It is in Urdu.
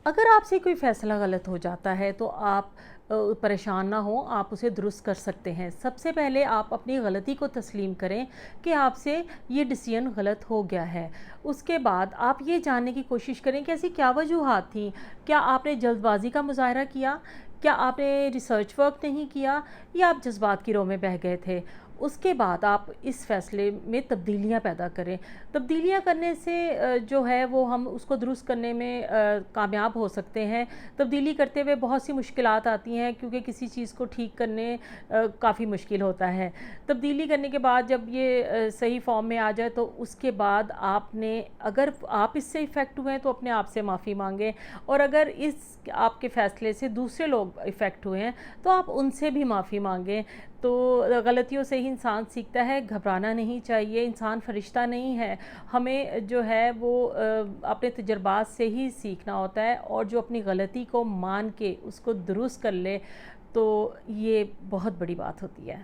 اگر آپ سے کوئی فیصلہ غلط ہو جاتا ہے تو آپ پریشان نہ ہوں، آپ اسے درست کر سکتے ہیں۔ سب سے پہلے آپ اپنی غلطی کو تسلیم کریں کہ آپ سے یہ ڈیسیژن غلط ہو گیا ہے۔ اس کے بعد آپ یہ جاننے کی کوشش کریں کہ ایسی کیا وجوہات تھیں۔ کیا آپ نے جلد بازی کا مظاہرہ کیا؟ کیا آپ نے ریسرچ ورک نہیں کیا؟ یا آپ جذبات کی رو میں بہہ گئے تھے؟ اس کے بعد آپ اس فیصلے میں تبدیلیاں پیدا کریں۔ تبدیلیاں کرنے سے جو ہے وہ ہم اس کو درست کرنے میں کامیاب ہو سکتے ہیں۔ تبدیلی کرتے ہوئے بہت سی مشکلات آتی ہیں، کیونکہ کسی چیز کو ٹھیک کرنے کافی مشکل ہوتا ہے۔ تبدیلی کرنے کے بعد جب یہ صحیح فارم میں آ جائے تو اس کے بعد آپ نے، اگر آپ اس سے افیکٹ ہوئے ہیں تو اپنے آپ سے معافی مانگیں، اور اگر اس آپ کے فیصلے سے دوسرے لوگ افیکٹ ہوئے ہیں تو آپ ان سے بھی معافی مانگیں۔ تو غلطیوں سے ہی انسان سیکھتا ہے، گھبرانا نہیں چاہیے، انسان فرشتہ نہیں ہے۔ ہمیں جو ہے وہ اپنے تجربات سے ہی سیکھنا ہوتا ہے، اور جو اپنی غلطی کو مان کے اس کو درست کر لے تو یہ بہت بڑی بات ہوتی ہے۔